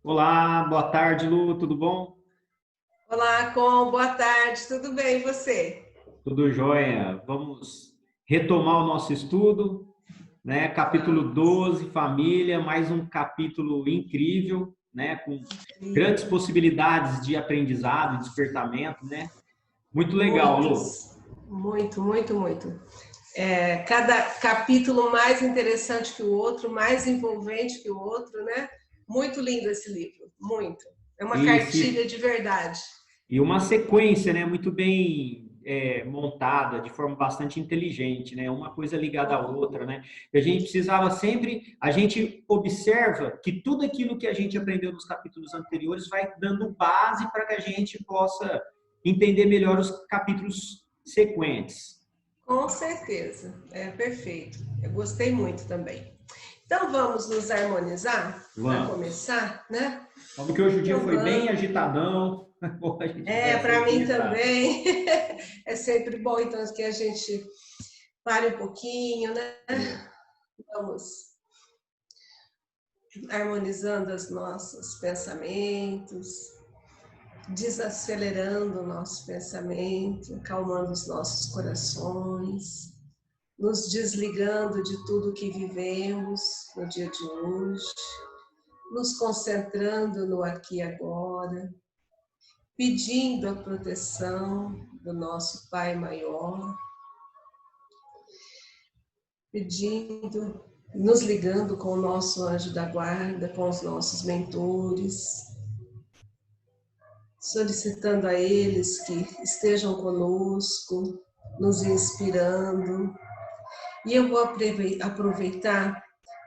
Olá, boa tarde, Lu, tudo bom? Olá, Com, boa tarde, tudo bem e você? Tudo jóia. Vamos retomar o nosso estudo, né? Capítulo Vamos. 12, família, mais um capítulo incrível, né? Com grandes Incrível. possibilidades de aprendizado, de despertamento, né? Muito legal, Lu. Muitos, muito, muito, muito. Cada capítulo mais interessante que o outro, mais envolvente que o outro, né? Muito lindo esse livro, muito. É uma E, cartilha se, de verdade. e uma sequência, né? Muito bem montada, de forma bastante inteligente, né? Uma coisa ligada à outra, né? E a gente precisava sempre, a gente observa que tudo aquilo que a gente aprendeu nos capítulos anteriores vai dando base para que a gente possa entender melhor os capítulos sequentes. Com certeza, é perfeito. Eu gostei muito também. Então vamos nos harmonizar para Vamos. começar, né? Como que hoje o dia Então foi bem vamos. agitadão, hoje a gente vai Para sempre mim agitado. também. É sempre bom, então, que a gente pare um pouquinho, né? É. Vamos harmonizando os nossos pensamentos, desacelerando o nosso pensamento, acalmando os nossos corações, nos desligando de tudo que vivemos no dia de hoje, nos concentrando no aqui e agora, pedindo a proteção do nosso Pai Maior, pedindo, nos ligando com o nosso anjo da guarda, com os nossos mentores, solicitando a eles que estejam conosco, nos inspirando. E eu vou aproveitar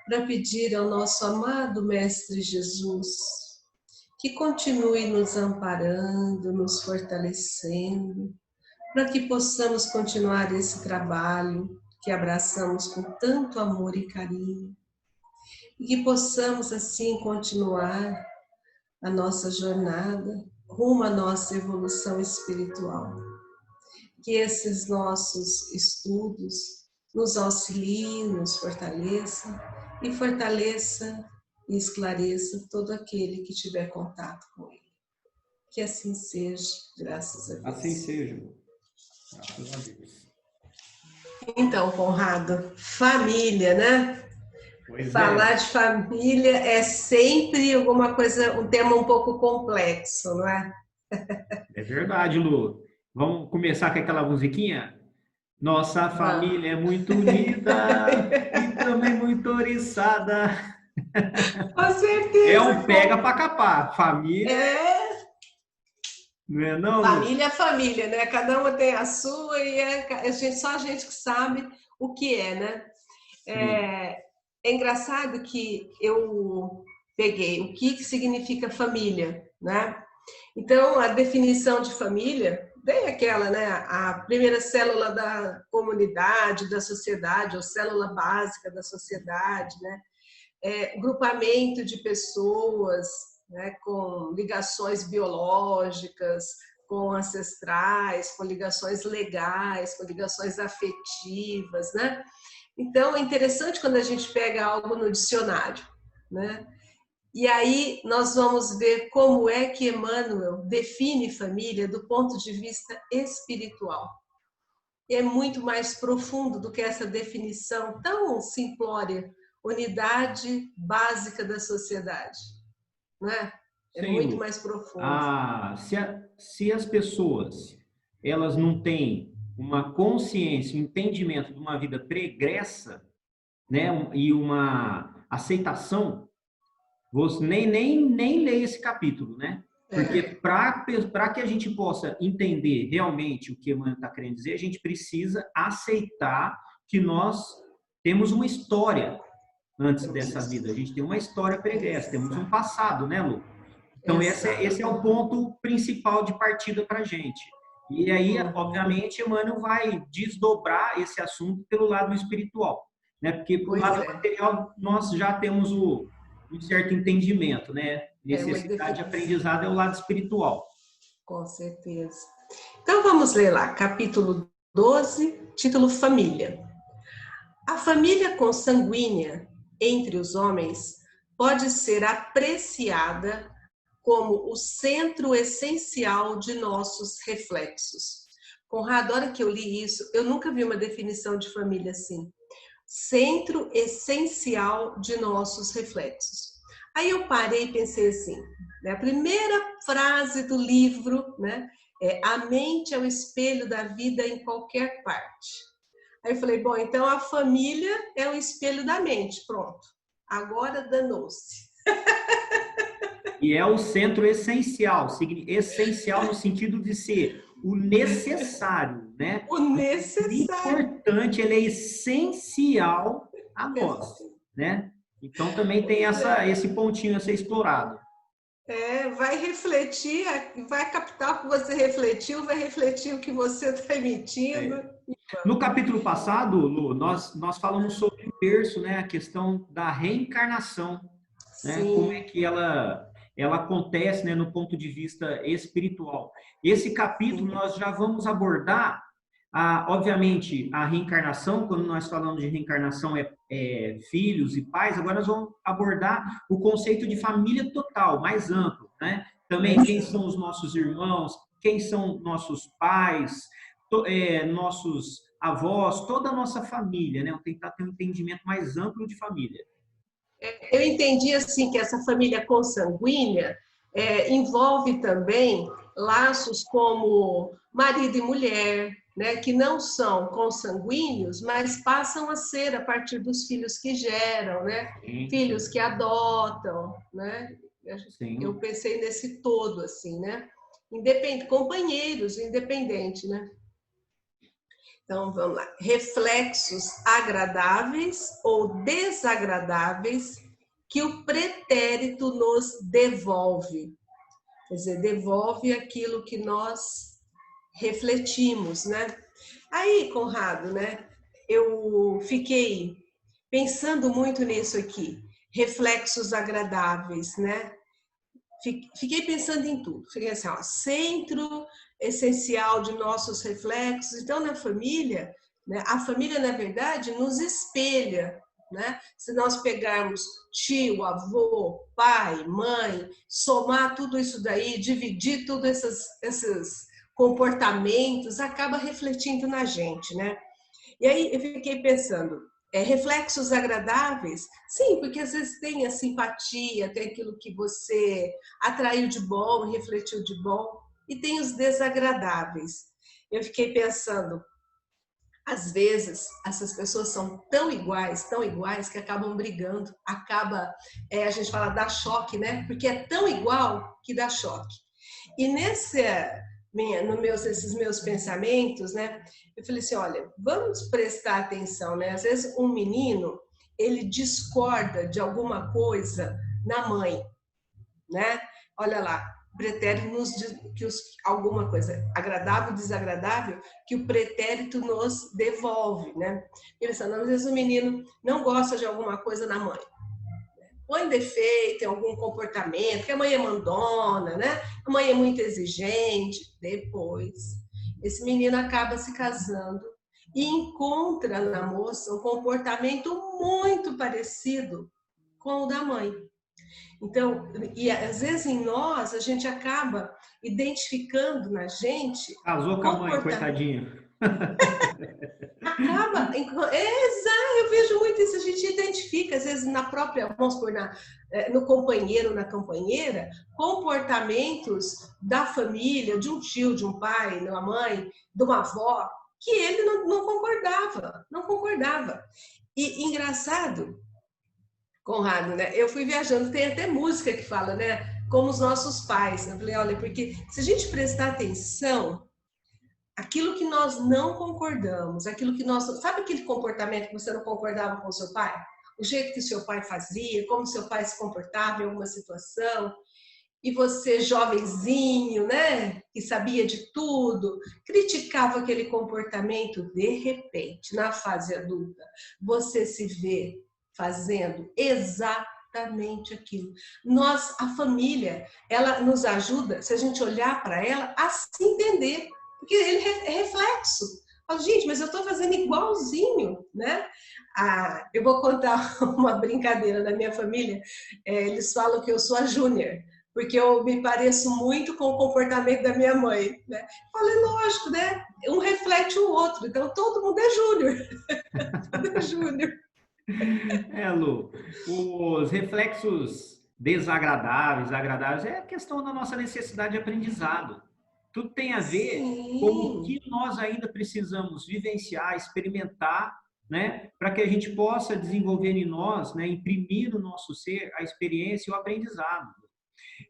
para pedir ao nosso amado Mestre Jesus que continue nos amparando, nos fortalecendo, para que possamos continuar esse trabalho que abraçamos com tanto amor e carinho, e que possamos assim continuar a nossa jornada rumo à nossa evolução espiritual. Que esses nossos estudos nos auxiliem, nos fortaleçam e fortaleça e esclareça todo aquele que tiver contato com ele. Que assim seja, graças a Assim Deus. seja, graças a Deus. Então, Conrado, família, né? Pois Falar é. de família é sempre alguma coisa, um tema um pouco complexo, não é? É verdade, Lu. Vamos começar com aquela musiquinha? Nossa Vamos. família é muito unida e também muito oriçada. Com É certeza, um pega para capar. Família, é não é não, Lu? família é família, né? Cada uma tem a sua e só a gente que sabe o que é, né? Sim. É, é engraçado que eu peguei o que significa família, né? Então, a definição de família, bem aquela, né? A primeira célula da comunidade, da sociedade, ou célula básica da sociedade, né? Grupamento de pessoas, né? Com ligações biológicas, com ancestrais, com ligações legais, com ligações afetivas, né? Então, é interessante quando a gente pega algo no dicionário, né? E aí nós vamos ver como é que Emmanuel define família do ponto de vista espiritual. E é muito mais profundo do que essa definição tão simplória, unidade básica da sociedade, não é? É Sim, muito Lu. mais profundo. Se as pessoas elas não têm uma consciência, um entendimento de uma vida pregressa, né, e uma aceitação, você nem leia esse capítulo, né? Porque É, para que a gente possa entender realmente o que Emmanuel está querendo dizer, a gente precisa aceitar que nós temos uma história antes dessa vida. A gente tem uma história pregressa, temos um exato, passado, né, Lu? Então, esse é exato. o ponto principal de partida para a gente. E aí, Uhum. obviamente, Emmanuel vai desdobrar esse assunto pelo lado espiritual, né? Porque para o Pois lado é, material nós já temos um certo entendimento, né? é uma Necessidade de definição, aprendizado é o lado espiritual. com certeza. Então vamos ler lá, capítulo 12, título Família. A família consanguínea entre os homens pode ser apreciada como o centro essencial de nossos reflexos. Conrado, a hora que eu li isso, eu nunca vi uma definição de família assim. Centro essencial de nossos reflexos. Aí eu parei e pensei assim, né? A primeira frase do livro, né, é: a mente é o espelho da vida em qualquer parte. Aí eu falei, bom, então a família é o espelho da mente, pronto. Agora danou-se. E é o centro essencial, essencial no sentido de ser o necessário, né? O O necessário. importante, ele é essencial a nós, né? Então também tem esse pontinho a ser explorado. Vai refletir, vai captar o que você refletiu, vai refletir o que você está emitindo. É. No capítulo passado, Lu, nós falamos sobre o berço, né? A questão da reencarnação, né? Como é Sim, que ela acontece, né, no ponto de vista espiritual. Esse capítulo sim, nós já vamos abordar, obviamente, a reencarnação. Quando nós falamos de reencarnação filhos e pais. Agora nós vamos abordar o conceito de família total, mais amplo, né? Também mas quem são os nossos irmãos, quem são nossos pais, nossos avós, toda a nossa família, né? Tentar ter um entendimento mais amplo de família. eu entendi assim que essa família consanguínea envolve também laços como marido e mulher, né, que não são consanguíneos, mas passam a ser a partir dos filhos que geram, né, Sim, filhos que adotam, né. Eu sim. pensei nesse todo assim, né, companheiros, independente, né. Então, vamos lá. Reflexos agradáveis ou desagradáveis que o pretérito nos devolve. Quer dizer, devolve aquilo que nós refletimos, né? Aí, Conrado, né? Eu fiquei pensando muito nisso aqui. Reflexos agradáveis, né? Fiquei pensando em tudo. Fiquei assim, ó, centro essencial de nossos reflexos. Então, na família, né, a família, na verdade, nos espelha. Né? Se nós pegarmos tio, avô, pai, mãe, somar tudo isso daí, dividir todos esses comportamentos, acaba refletindo na gente, né? E aí eu fiquei pensando, reflexos agradáveis? Sim, porque às vezes tem a simpatia, tem aquilo que você atraiu de bom, refletiu de bom, e tem os desagradáveis. Eu fiquei pensando, às vezes essas pessoas são tão iguais que acabam brigando, a gente fala dá choque, né? Porque é tão igual que dá choque. E esses meus pensamentos, né? Eu falei assim, olha, vamos prestar atenção, né? Às vezes um menino, ele discorda de alguma coisa na mãe, né? Olha lá, pretérito nos diz que alguma coisa agradável, desagradável, que o pretérito nos devolve, né? Pensando, às vezes o menino não gosta de alguma coisa na mãe, põe defeito em algum comportamento, que a mãe é mandona, né? A mãe é muito exigente. Depois, esse menino acaba se casando e encontra na moça um comportamento muito parecido com o da mãe. Então, e às vezes em nós, a gente acaba identificando na gente Casou com a mãe, comportamento. coitadinho. Exato, eu vejo muito isso, a gente identifica, às vezes, na própria, vamos supor, no companheiro, na companheira, comportamentos da família, de um tio, de um pai, de uma mãe, de uma avó, que ele não concordava, não concordava. E engraçado, Conrado, né? Eu fui viajando, tem até música que fala, né? Como os nossos pais. Eu falei, olha, porque se a gente prestar atenção, aquilo que nós não concordamos, aquilo que nós. Sabe aquele comportamento que você não concordava com o seu pai? O jeito que o seu pai fazia, como o seu pai se comportava em alguma situação, e você, jovenzinho, né, que sabia de tudo, criticava aquele comportamento, de repente, na fase adulta, você se vê fazendo exatamente aquilo. A família, ela nos ajuda, se a gente olhar para ela, a se entender, porque ele é reflexo. Falo, gente, mas eu estou fazendo igualzinho, né? Eu vou contar uma brincadeira da minha família. Eles falam que eu sou a Júnior, porque eu me pareço muito com o comportamento da minha mãe, né? Falei, lógico, né? Um reflete o outro, então todo mundo é Júnior. Todo é Júnior. Lu, os reflexos desagradáveis, agradáveis, é a questão da nossa necessidade de aprendizado. Tudo tem a ver com o Sim. que nós ainda precisamos vivenciar, experimentar, né, para que a gente possa desenvolver em nós, né, imprimir no nosso ser a experiência e o aprendizado.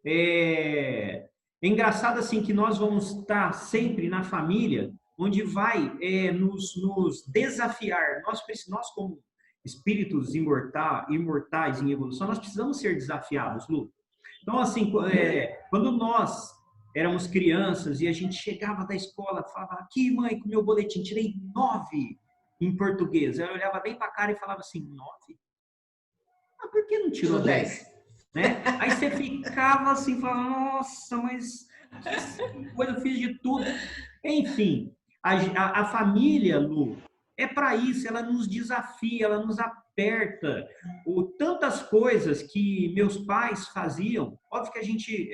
É engraçado assim que nós vamos estar sempre na família, onde vai nos desafiar. Nós como espíritos imortais em evolução, nós precisamos ser desafiados, Lu. Então, assim, quando nós éramos crianças e a gente chegava da escola, falava, aqui, mãe, com o meu boletim, tirei 9 em português. Eu olhava bem para a cara e falava assim, 9? Ah, por que não tirou Tirou 10? 10. Né? Aí você ficava assim, falando, nossa, mas que coisa, eu fiz de tudo. Enfim, a família, Lu, é para isso, ela nos desafia, ela nos aperta. Tantas coisas que meus pais faziam, óbvio que a gente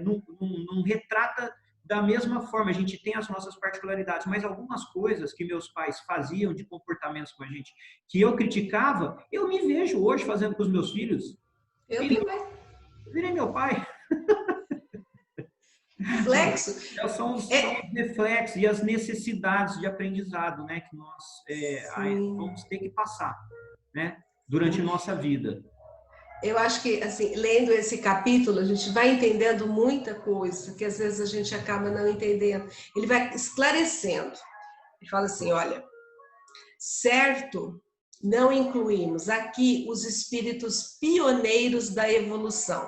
não retrata da mesma forma, a gente tem as nossas particularidades, mas algumas coisas que meus pais faziam de comportamentos com a gente, que eu criticava, eu me vejo hoje fazendo com os meus filhos. Eu Filho, também. virei meu pai. Reflexo. São É, os reflexos e as necessidades de aprendizado, né, que nós sim. vamos ter que passar, né, durante a nossa vida. Eu acho que, assim, lendo esse capítulo, a gente vai entendendo muita coisa que às vezes a gente acaba não entendendo. Ele vai esclarecendo. Ele fala assim, olha, certo, não incluímos aqui os espíritos pioneiros da evolução,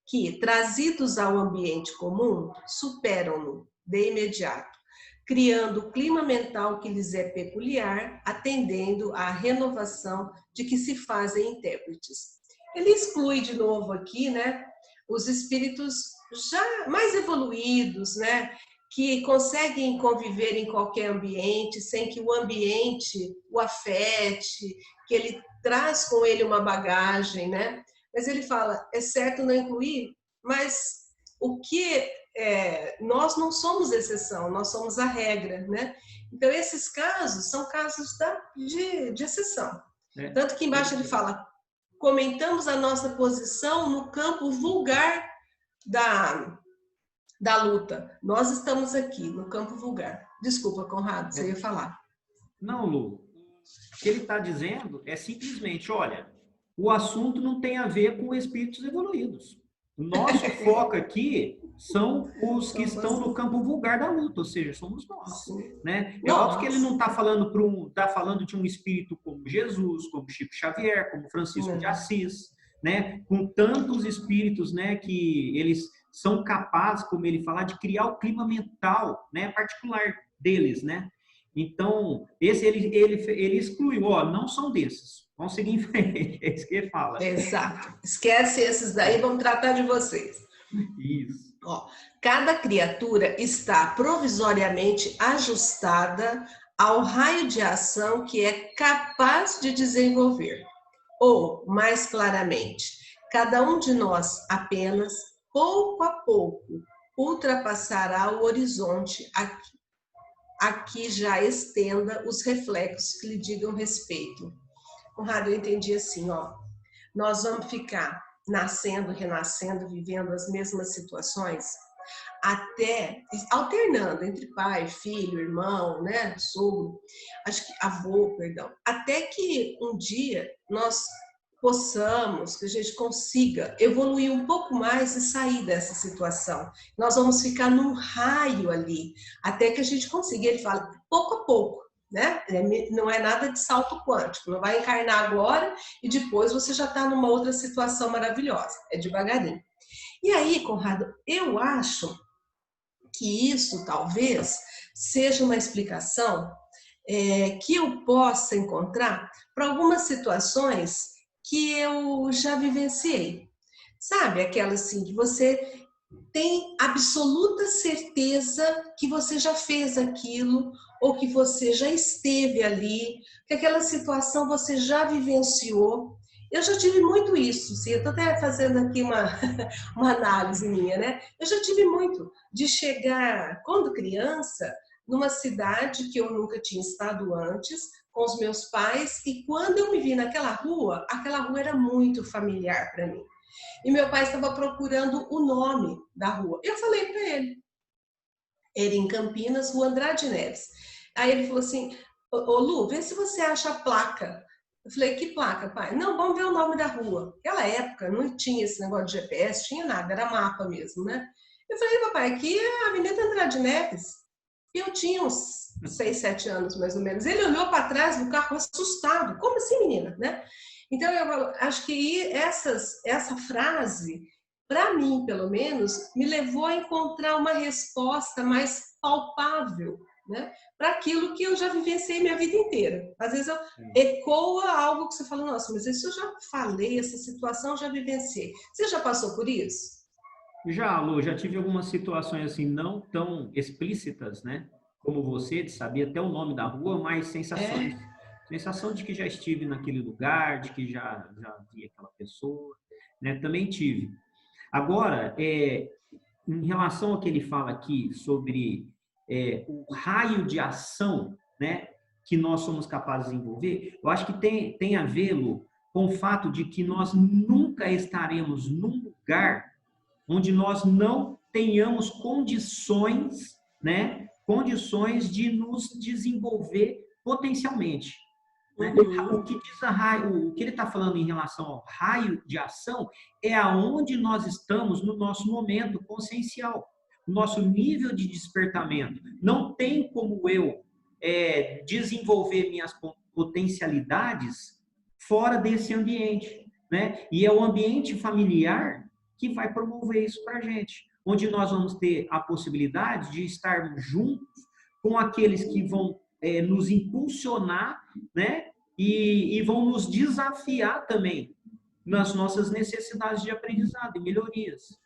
que, trazidos ao ambiente comum, superam-no de imediato, criando o clima mental que lhes é peculiar, atendendo à renovação de que se fazem intérpretes. Ele exclui de novo aqui, né, os espíritos já mais evoluídos, né, que conseguem conviver em qualquer ambiente sem que o ambiente o afete, que ele traz com ele uma bagagem, né? Mas ele fala, é certo não incluir, mas o que nós não somos exceção, nós somos a regra, né? Então esses casos são casos de exceção. Né? Tanto que embaixo ele fala, comentamos a nossa posição no campo vulgar da luta. Nós estamos aqui no campo vulgar. Desculpa, Conrado, você ia falar. Não, Lu, o que ele está dizendo é simplesmente, olha, o assunto não tem a ver com espíritos evoluídos. O nosso foco aqui são os que estão no campo vulgar da luta, ou seja, somos nós, né? É óbvio que ele não está falando falando de um espírito como Jesus, como Chico Xavier, como Francisco de Assis, né? Com tantos espíritos, né, que eles são capazes, como ele fala, de criar o clima mental, né, particular deles, né? Então, esse ele excluiu, ó, não são desses. Vamos seguir em frente, é isso que ele fala. Exato. Esquece esses daí, vamos tratar de vocês. Isso. Ó, cada criatura está provisoriamente ajustada ao raio de ação que é capaz de desenvolver. Ou, mais claramente, cada um de nós apenas, pouco a pouco, ultrapassará o horizonte aqui já estenda os reflexos que lhe digam respeito. Conrado, eu entendi assim, ó, nós vamos ficar nascendo, renascendo, vivendo as mesmas situações, até alternando entre pai, filho, irmão, né, sogro, acho que avô, perdão, até que um dia nós possamos, que a gente consiga evoluir um pouco mais e sair dessa situação. Nós vamos ficar num raio ali, até que a gente consiga. Ele fala, pouco a pouco, né? Não é nada de salto quântico, não vai encarnar agora e depois você já está numa outra situação maravilhosa, é devagarinho. E aí, Conrado, eu acho que isso talvez seja uma explicação que eu possa encontrar para algumas situações que eu já vivenciei. Sabe, aquela assim, que você tem absoluta certeza que você já fez aquilo ou que você já esteve ali, que aquela situação você já vivenciou. Eu já tive muito isso, sim. Eu estou até fazendo aqui uma análise minha, né? Eu já tive muito de chegar, quando criança, numa cidade que eu nunca tinha estado antes, com os meus pais, e quando eu me vi naquela rua, aquela rua era muito familiar para mim. E meu pai estava procurando o nome da rua. Eu falei para ele, era em Campinas, Rua Andrade Neves. Aí ele falou assim, ô Lu, vê se você acha a placa. Eu falei, que placa, pai? Não, vamos ver o nome da rua. Naquela época não tinha esse negócio de GPS, tinha nada, era mapa mesmo, né? Eu falei, papai, aqui é a Avenida Andrade Neves. E eu tinha uns 6, 7 anos, mais ou menos. Ele olhou para trás do carro assustado. Como assim, menina? Né? Então, eu acho que essa frase, para mim, pelo menos, me levou a encontrar uma resposta mais palpável, né? Para aquilo que eu já vivenciei minha vida inteira. Às vezes eu ecoa algo que você fala, nossa, mas isso eu já falei, essa situação eu já vivenciei. Você já passou por isso? Já, Lu, já tive algumas situações assim não tão explícitas, né? Como você, de saber até o nome da rua, mas sensações. É. Sensação de que já estive naquele lugar, de que já vi aquela pessoa, né? Também tive. Agora, em relação ao que ele fala aqui sobre o raio de ação, né? Que nós somos capazes de desenvolver, eu acho que tem a ver, Lu, com o fato de que nós nunca estaremos num lugar onde nós não tenhamos condições, né, condições de nos desenvolver potencialmente. Né? O Uhum. que diz o que ele está falando em relação ao raio de ação é aonde nós estamos no nosso momento consciencial, o nosso nível de despertamento. Não tem como eu desenvolver minhas potencialidades fora desse ambiente, né? E é o ambiente familiar que vai promover isso para a gente, onde nós vamos ter a possibilidade de estarmos juntos com aqueles que vão nos impulsionar, né? E vão nos desafiar também nas nossas necessidades de aprendizado e melhorias.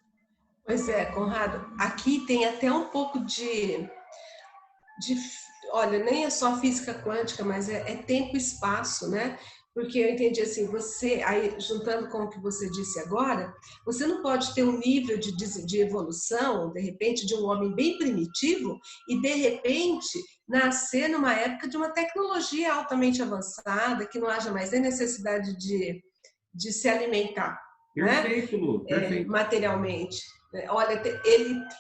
Pois é, Conrado, aqui tem até um pouco de olha, nem é só física quântica, mas é tempo e espaço, né? Porque eu entendi assim, você, aí juntando com o que você disse agora, você não pode ter um nível de evolução, de repente, de um homem bem primitivo e, de repente, nascer numa época de uma tecnologia altamente avançada, que não haja mais nem necessidade de se alimentar, né? Perfeito, Lu, perfeito. Materialmente. Olha,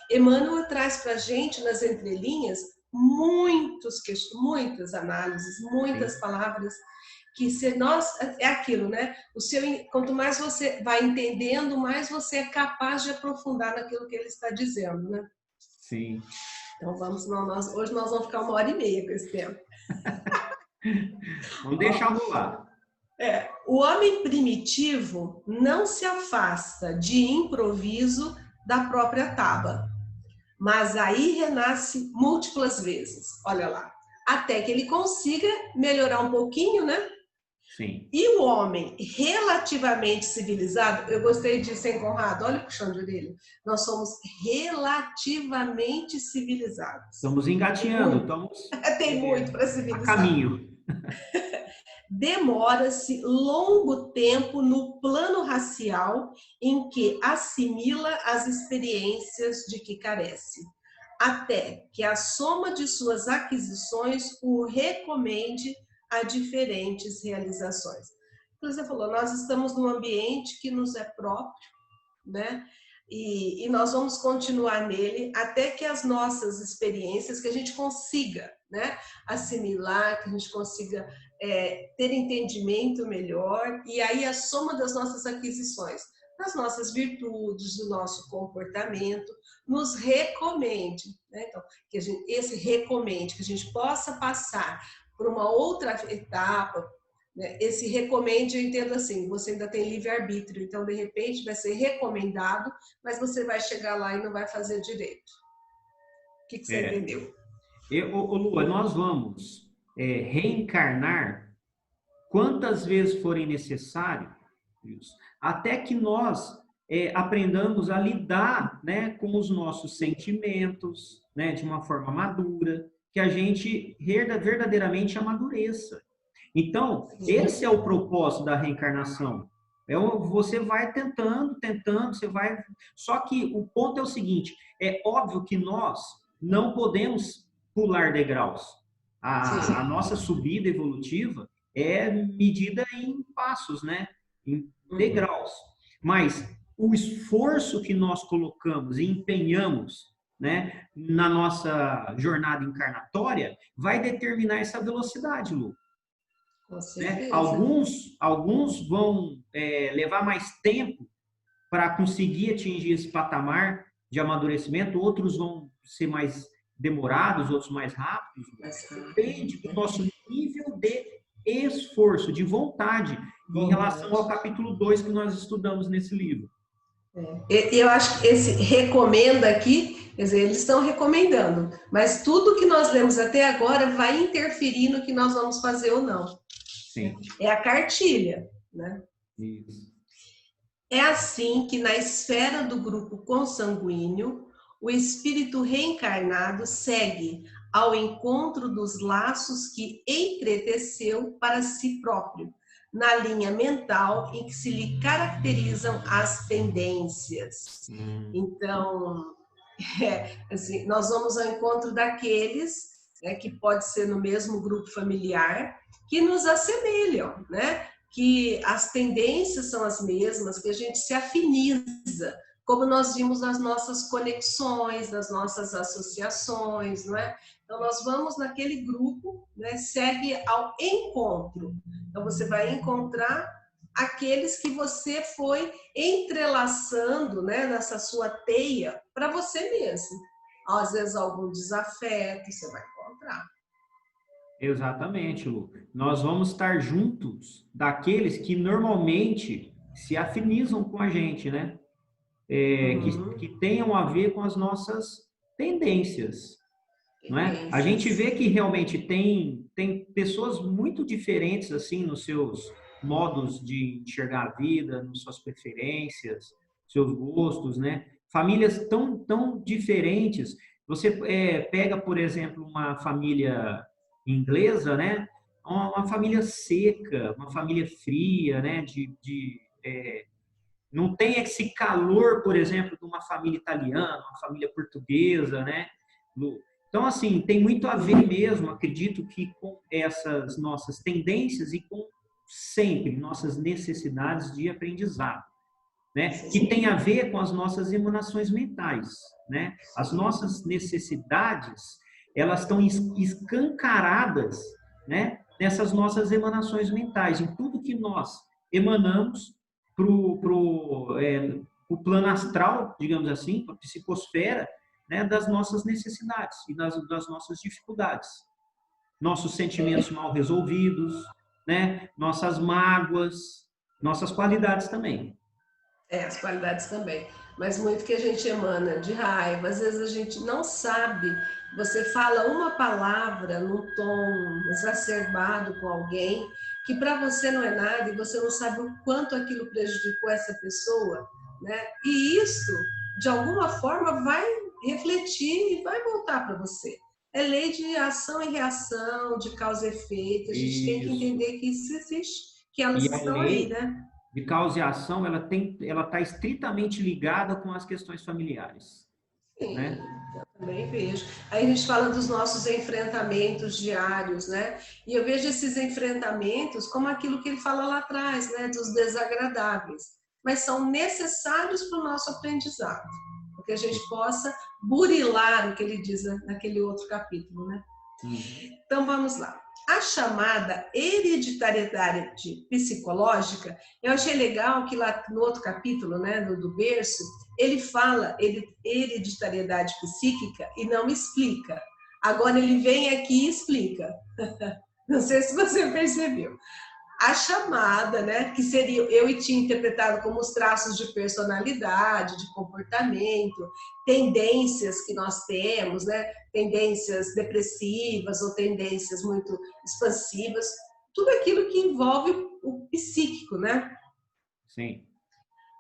Emmanuel traz para a gente, nas entrelinhas, muitas análises, muitas Sim, palavras, que se nós, é aquilo, né? Quanto mais você vai entendendo, mais você é capaz de aprofundar naquilo que ele está dizendo, né? sim. Então hoje nós vamos ficar 1h30 com esse tempo. Vamos Ó, deixar rolar. o homem primitivo não se afasta de improviso da própria taba, mas aí renasce múltiplas vezes. Olha lá, até que ele consiga melhorar um pouquinho, né? Sim. E o homem relativamente civilizado, eu gostei disso, hein, Conrado? Olha o puxão de orelha. Nós somos relativamente civilizados. Estamos Tem engateando, muito, estamos tem muito para a civilizar. caminho. Demora-se longo tempo no plano racial em que assimila as experiências de que carece, até que a soma de suas aquisições o recomende a diferentes realizações. Você falou, nós estamos num ambiente que nos é próprio, né? E nós vamos continuar nele até que as nossas experiências, que a gente consiga, né, assimilar, que a gente consiga ter entendimento melhor, e aí a soma das nossas aquisições, das nossas virtudes, do nosso comportamento, nos recomende, né? Então, que esse recomende, que a gente possa passar por uma outra etapa, né? Esse recomende, eu entendo assim, você ainda tem livre-arbítrio, então, de repente, vai ser recomendado, mas você vai chegar lá e não vai fazer direito. O que você É. entendeu? Lua, nós vamos reencarnar quantas vezes forem necessários, até que nós aprendamos a lidar, né, com os nossos sentimentos, né, de uma forma madura, que a gente verdadeiramente amadureça. Então, esse é o propósito da reencarnação. Você vai tentando, você vai. Só que o ponto é o seguinte: é óbvio que nós não podemos pular degraus. A nossa subida evolutiva é medida em passos, né? Em degraus. Mas o esforço que nós colocamos e empenhamos, né, na nossa jornada encarnatória vai determinar essa velocidade, Lu. Com Né? certeza. Alguns vão levar mais tempo para conseguir atingir esse patamar de amadurecimento, outros vão ser mais demorados, outros mais rápidos. Depende do nosso nível de esforço, de vontade, em relação ao capítulo 2 que nós estudamos nesse livro. E eu acho que esse recomenda aqui, quer dizer, eles estão recomendando, mas tudo que nós lemos até agora vai interferir no que nós vamos fazer ou não. Sim. É a cartilha, né? Isso. É assim que na esfera do grupo consanguíneo, o espírito reencarnado segue ao encontro dos laços que entreteceu para si próprio, na linha mental em que se lhe caracterizam as tendências. Então, assim, nós vamos ao encontro daqueles, né, que pode ser no mesmo grupo familiar, que nos assemelham, né? Que as tendências são as mesmas, que a gente se afiniza, como nós vimos nas nossas conexões, nas nossas associações, não é? Então, nós vamos naquele grupo, né, segue ao encontro. Então, você vai encontrar aqueles que você foi entrelaçando, né, nessa sua teia para você mesmo. Às vezes, algum desafeto você vai encontrar. Exatamente, Lu. Nós vamos estar juntos daqueles que normalmente se afinizam com a gente, né? Que tenham a ver com as nossas tendências, não é? A gente vê que realmente tem pessoas muito diferentes assim nos seus modos de enxergar a vida, nas suas preferências, seus gostos, né? Famílias tão diferentes. Você pega, por exemplo, uma família inglesa, né? Uma família seca, uma família fria, né? Não tem esse calor, por exemplo, de uma família italiana, uma família portuguesa, né? Então, assim, tem muito a ver mesmo, acredito que com essas nossas tendências e com sempre nossas necessidades de aprendizado, né? Que tem a ver com as nossas emanações mentais, né? As nossas necessidades, elas estão escancaradas, né? Nessas nossas emanações mentais, em tudo que nós emanamos para o plano astral, digamos assim, para a psicosfera, né, das nossas necessidades e das nossas dificuldades. Nossos sentimentos mal resolvidos, né, nossas mágoas, nossas qualidades também. As qualidades também. Mas muito que a gente emana de raiva, às vezes a gente não sabe. Você fala uma palavra num tom exacerbado com alguém, que para você não é nada e você não sabe o quanto aquilo prejudicou essa pessoa, né? E isso, de alguma forma, vai refletir e vai voltar para você. É lei de ação e reação, de causa e efeito. A gente tem que entender que isso existe, que elas estão aí, né? De causa e ação, ela está estritamente ligada com as questões familiares. Sim, né? eu também vejo. Aí a gente fala dos nossos enfrentamentos diários, né? E eu vejo esses enfrentamentos como aquilo que ele fala lá atrás, né? Dos desagradáveis. Mas são necessários para o nosso aprendizado. Para que a gente possa burilar o que ele diz naquele outro capítulo, né? Então vamos lá. A chamada hereditariedade psicológica, eu achei legal que lá no outro capítulo, né, do berço, ele fala hereditariedade psíquica e não explica. Agora ele vem aqui e explica. Não sei se você percebeu. A chamada, né, que seria, eu tinha interpretado como os traços de personalidade, de comportamento, tendências que nós temos, né, tendências depressivas ou tendências muito expansivas, tudo aquilo que envolve o psíquico, né? Sim.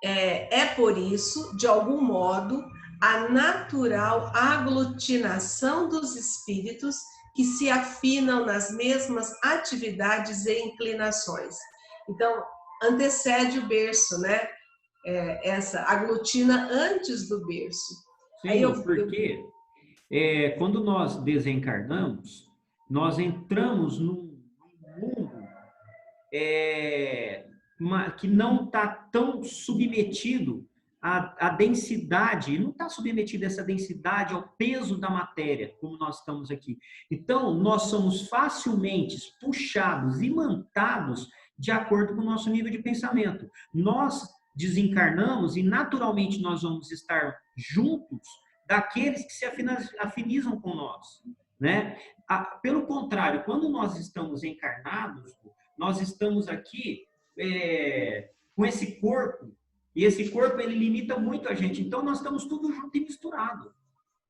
É por isso, de algum modo, a natural aglutinação dos espíritos que se afinam nas mesmas atividades e inclinações. Então, antecede o berço, né? Essa aglutina antes do berço. Aí Sim, porque quando nós desencarnamos, nós entramos num mundo que não está tão submetido à densidade, não está submetido a essa densidade, ao peso da matéria, como nós estamos aqui. Então, nós somos facilmente puxados, imantados, de acordo com o nosso nível de pensamento. Nós desencarnamos e, naturalmente, nós vamos estar juntos daqueles que se afinizam com nós, né? Pelo contrário, quando nós estamos encarnados, nós estamos aqui com esse corpo, e esse corpo ele limita muito a gente. Então nós estamos tudo junto e misturado.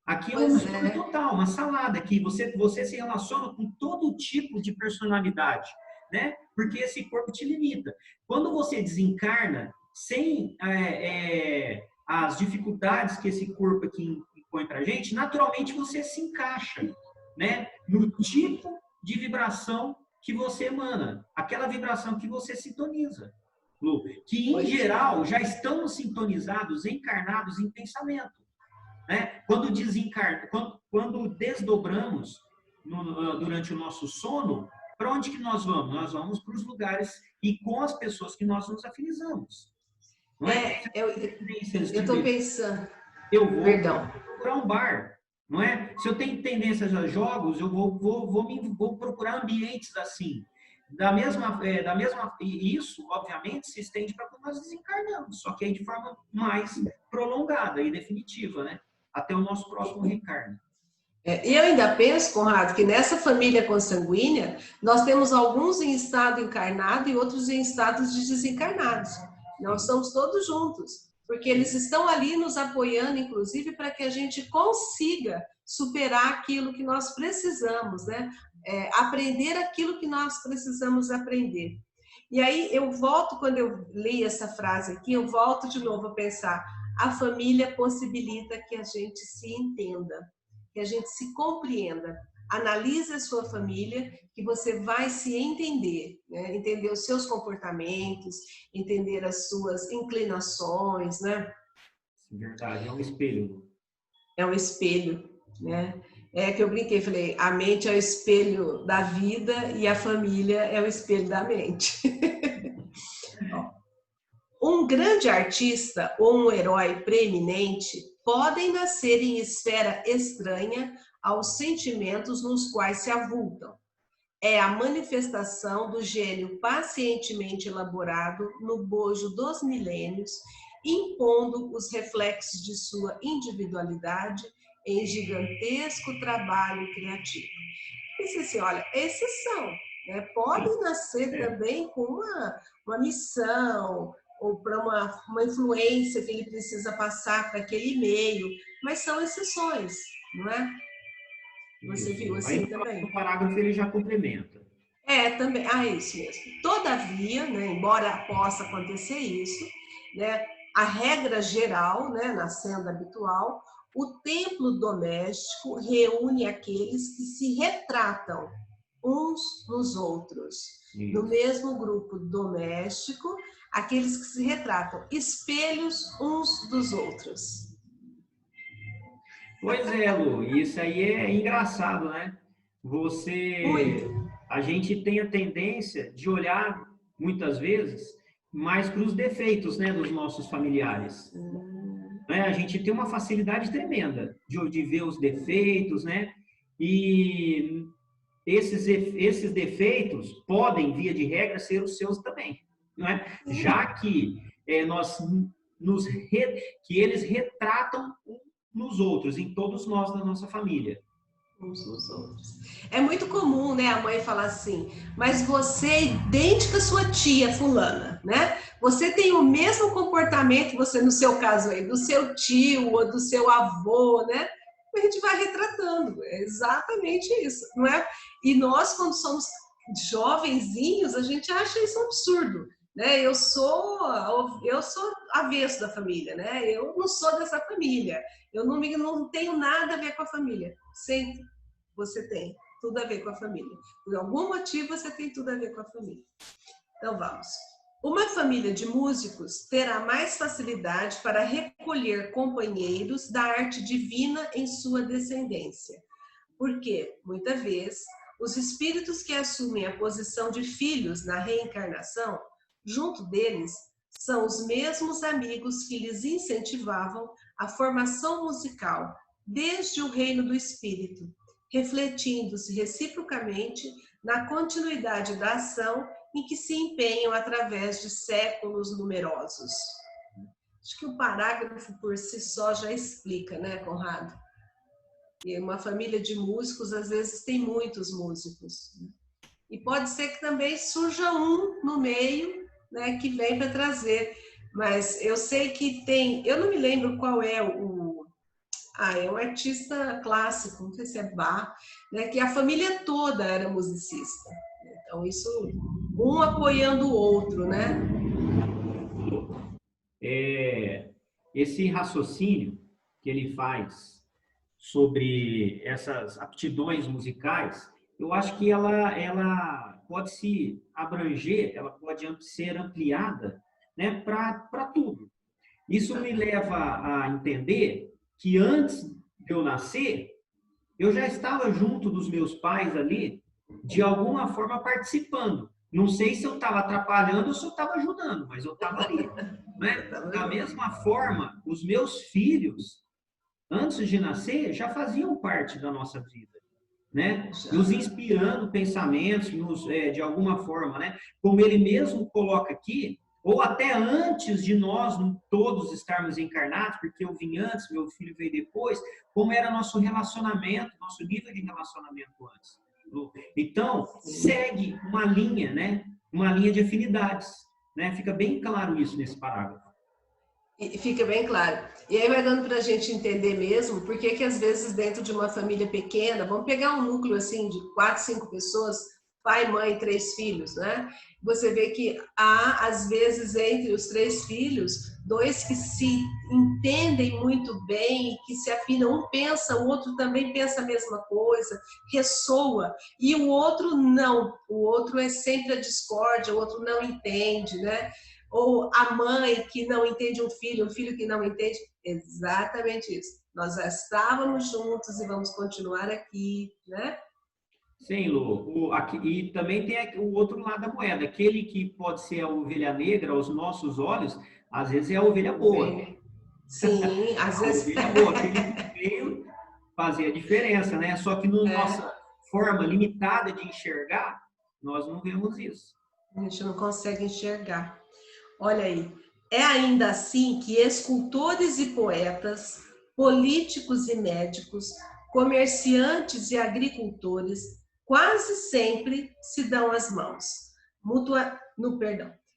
Aqui é uma mistura total, uma salada que você se relaciona com todo tipo de personalidade, né? Porque esse corpo te limita. Quando você desencarna sem as dificuldades que esse corpo aqui impõe para a gente, naturalmente você se encaixa, né? No tipo de vibração que você emana, aquela vibração que você sintoniza, Lu, que em geral já estamos sintonizados, encarnados em pensamento, né? Quando desdobramos durante o nosso sono, para onde que nós vamos? Nós vamos para os lugares e com as pessoas que nós nos afinizamos. Não é? Eu estou pensando. Eu vou procurar um bar, não é? Se eu tenho tendências a jogos, eu vou procurar ambientes assim. E isso, obviamente, se estende para quando nós desencarnamos, só que aí de forma mais prolongada e definitiva, né? Até o nosso próximo reencarno. E eu ainda penso, Conrado, que nessa família consanguínea, nós temos alguns em estado encarnado e outros em estados de desencarnados. Nós estamos todos juntos, porque eles estão ali nos apoiando, inclusive, para que a gente consiga superar aquilo que nós precisamos, né? Aprender aquilo que nós precisamos aprender. E aí eu volto, quando eu li essa frase aqui, eu volto de novo a pensar, a família possibilita que a gente se entenda, que a gente se compreenda. Analise a sua família, que você vai se entender, né? Entender os seus comportamentos, entender as suas inclinações, né? Verdade, é um espelho. É um espelho, né? É que eu brinquei, falei, a mente é o espelho da vida e a família é o espelho da mente. Um grande artista ou um herói preeminente podem nascer em esfera estranha aos sentimentos nos quais se avultam. É a manifestação do gênio pacientemente elaborado no bojo dos milênios, impondo os reflexos de sua individualidade em gigantesco trabalho criativo. Pense assim, olha, exceção, né? Podem nascer também com uma missão, ou para uma influência que ele precisa passar para aquele meio, mas são exceções, não é? Você viu assim aí, também? O parágrafo ele já complementa. Também. É isso mesmo. Todavia, né, embora possa acontecer isso, né, a regra geral, né, na senda habitual, o templo doméstico reúne aqueles que se retratam uns nos outros. Isso. No mesmo grupo doméstico, aqueles que se retratam, espelhos uns dos outros. Pois é, Lu, isso aí é engraçado, né? A gente tem a tendência de olhar, muitas vezes, mais para os defeitos, né, dos nossos familiares. Né? A gente tem uma facilidade tremenda de ver os defeitos, né? E esses defeitos podem, via de regra, ser os seus também, não é? Já que que eles retratam nos outros, em todos nós da nossa família. Uns nos outros. É muito comum, né, a mãe falar assim, mas você é idêntica à sua tia fulana, né? Você tem o mesmo comportamento, você no seu caso aí, do seu tio ou do seu avô, né? A gente vai retratando, é exatamente isso, não é? E nós, quando somos jovenzinhos, a gente acha isso um absurdo, né? Eu sou avesso da família, né? Eu não sou dessa família, eu não tenho nada a ver com a família. Sempre você tem. tudo a ver com a família. Por algum motivo você tem tudo a ver com a família. Então vamos. Uma família de músicos terá mais facilidade para recolher companheiros da arte divina em sua descendência. Porque, muitas vezes, os espíritos que assumem a posição de filhos na reencarnação, junto deles, são os mesmos amigos que lhes incentivavam a formação musical desde o reino do espírito, refletindo-se reciprocamente na continuidade da ação em que se empenham através de séculos numerosos. Acho que o parágrafo por si só já explica, né, Conrado? E uma família de músicos, às vezes, tem muitos músicos. E pode ser que também surja um no meio, né, que vem para trazer. Mas eu sei que tem... Eu não me lembro qual é o... é um artista clássico, não sei se é Bach, né, que a família toda era musicista. Então, isso, um apoiando o outro, né? Esse raciocínio que ele faz sobre essas aptidões musicais, eu acho que ela pode se abranger, ela pode ser ampliada, né, para tudo. Isso me leva a entender que antes de eu nascer, eu já estava junto dos meus pais ali, de alguma forma participando. Não sei se eu estava atrapalhando ou se eu estava ajudando, mas eu estava ali. Né? Da mesma forma, os meus filhos, antes de nascer, já faziam parte da nossa vida. Né? Nos inspirando pensamentos, de alguma forma, né? Como ele mesmo coloca aqui, ou até antes de nós todos estarmos encarnados, porque eu vim antes, meu filho veio depois, como era nosso relacionamento, nosso nível de relacionamento antes. Então, segue uma linha, né? Uma linha de afinidades. Né? Fica bem claro isso nesse parágrafo. E fica bem claro. E aí vai dando para a gente entender mesmo porque que às vezes dentro de uma família pequena, vamos pegar um núcleo assim de 4, 5 pessoas, pai, mãe, 3 filhos, né? Você vê que há, às vezes, entre os 3 filhos, 2 que se entendem muito bem, que se afinam, um pensa, o outro também pensa a mesma coisa, ressoa, e o outro não, o outro é sempre a discórdia, o outro não entende, né? Ou a mãe que não entende um filho que não entende, exatamente isso. Nós já estávamos juntos e vamos continuar aqui, né? Sim, Lu. E também tem o outro lado da moeda. Aquele que pode ser a ovelha negra aos nossos olhos, às vezes é a ovelha boa. Sim, às vezes. A ovelha boa, aquele que veio fazer a diferença, né? Só que na nossa forma limitada de enxergar, nós não vemos isso. A gente não consegue enxergar. Olha aí. É ainda assim que escultores e poetas, políticos e médicos, comerciantes e agricultores quase sempre se dão as mãos.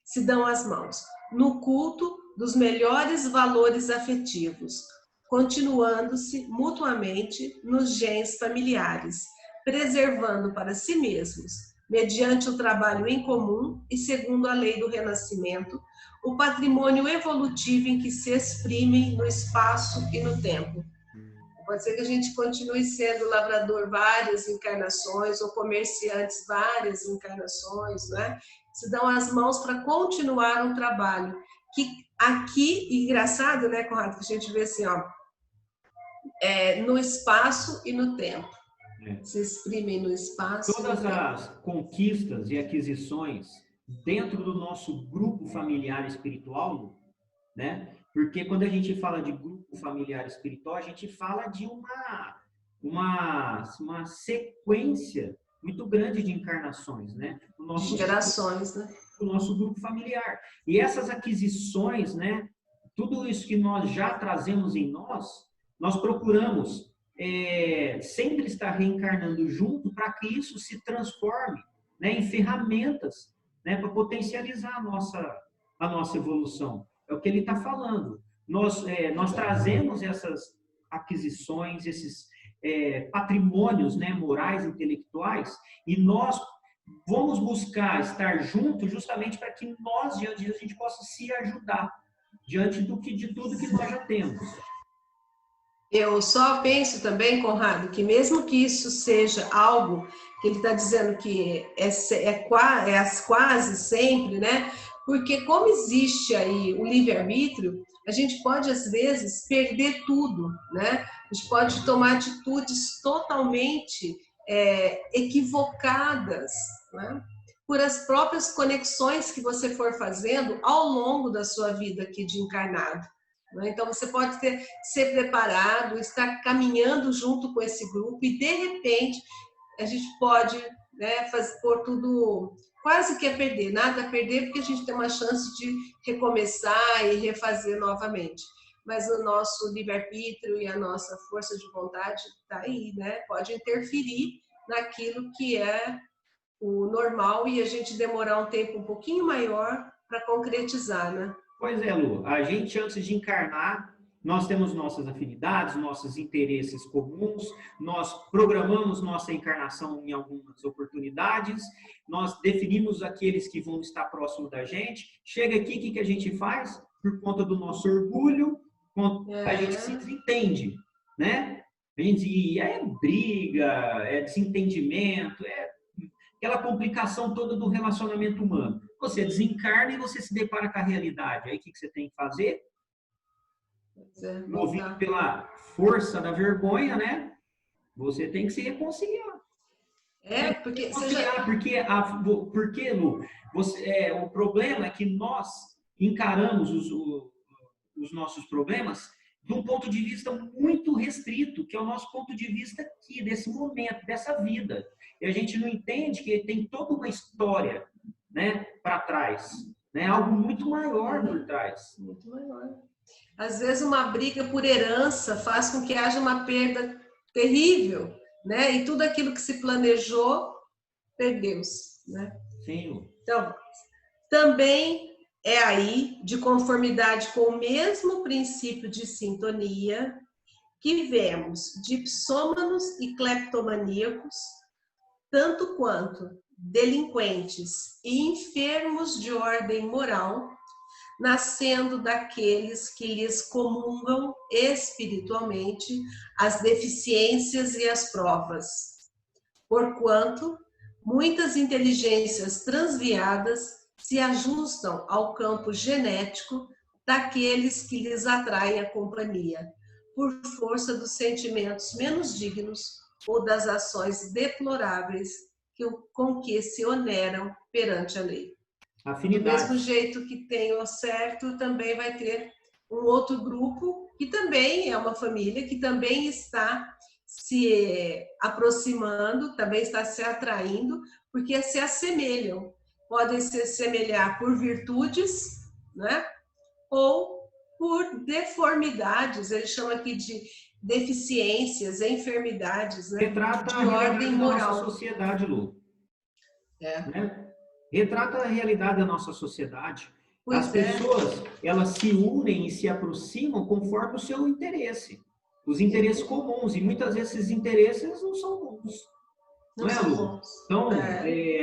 Se dão as mãos no culto dos melhores valores afetivos, continuando-se mutuamente nos gens familiares, preservando para si mesmos, mediante o trabalho em comum e segundo a lei do renascimento, o patrimônio evolutivo em que se exprimem no espaço e no tempo. Pode ser que a gente continue sendo lavrador várias encarnações ou comerciantes várias encarnações, né? Se dão as mãos para continuar um trabalho. Que aqui, engraçado, né, Conrado, que a gente vê assim, ó, no espaço e no tempo. Se exprimem no espaço. Todas as conquistas e aquisições dentro do nosso grupo familiar espiritual, né? Porque quando a gente fala de grupo familiar espiritual, a gente fala de uma sequência muito grande de encarnações, né? De gerações, né? O nosso grupo familiar. E essas aquisições, né? Tudo isso que nós já trazemos em nós procuramos sempre estar reencarnando junto para que isso se transforme, né, em ferramentas, né, para potencializar a nossa evolução. É o que ele está falando. Nós trazemos essas aquisições, esses patrimônios, né, morais, intelectuais, e nós vamos buscar estar juntos justamente para que nós, diante disso, a gente possa se ajudar diante de tudo que nós já temos. Eu só penso também, Conrado, que mesmo que isso seja algo que ele está dizendo que quase sempre, né? Porque como existe aí o livre-arbítrio, a gente pode, às vezes, perder tudo, né? A gente pode tomar atitudes totalmente equivocadas, né? Por as próprias conexões que você for fazendo ao longo da sua vida aqui de encarnado. Então, você pode ser preparado, estar caminhando junto com esse grupo e, de repente, a gente pode, né, pôr tudo quase que a perder, nada a perder, porque a gente tem uma chance de recomeçar e refazer novamente. Mas o nosso livre-arbítrio e a nossa força de vontade está aí, né? Pode interferir naquilo que é o normal e a gente demorar um tempo um pouquinho maior para concretizar, né? Pois é, Lu. A gente, antes de encarnar, nós temos nossas afinidades, nossos interesses comuns, nós programamos nossa encarnação em algumas oportunidades, nós definimos aqueles que vão estar próximo da gente. Chega aqui, o que a gente faz? Por conta do nosso orgulho, a gente se desentende, né? A gente briga, é desentendimento, é aquela complicação toda do relacionamento humano. Você desencarna e você se depara com a realidade. Aí o que você tem que fazer? Movido pela força da vergonha, né? Você tem que se reconciliar. Porque porque, Lu, o problema é que nós encaramos os nossos problemas de um ponto de vista muito restrito, que é o nosso ponto de vista aqui, desse momento, dessa vida. E a gente não entende que tem toda uma história, né, para trás, né? Algo muito maior por trás. Muito maior. Às vezes uma briga por herança faz com que haja uma perda terrível, né? E tudo aquilo que se planejou, perdeu-se, né? Sim. Então, também é aí, de conformidade com o mesmo princípio de sintonia, que vemos dipsômanos e cleptomaníacos, tanto quanto delinquentes e enfermos de ordem moral, nascendo daqueles que lhes comungam espiritualmente as deficiências e as provas. Porquanto, muitas inteligências transviadas se ajustam ao campo genético daqueles que lhes atraem a companhia, por força dos sentimentos menos dignos ou das ações deploráveis com que se oneram perante a lei. Afinidade. Do mesmo jeito que tem o certo, também vai ter um outro grupo, que também é uma família, que também está se aproximando, também está se atraindo, porque se assemelham. Podem se assemelhar por virtudes, né? Ou por deformidades, ele chama aqui de deficiências, enfermidades, né? Retrata de ordem moral. Da nossa sociedade, Lu. Né? Retrata a realidade da nossa sociedade. As pessoas, elas se unem e se aproximam conforme o seu interesse. Os interesses comuns. E muitas vezes esses interesses não são bons. Não é, Lu? Então,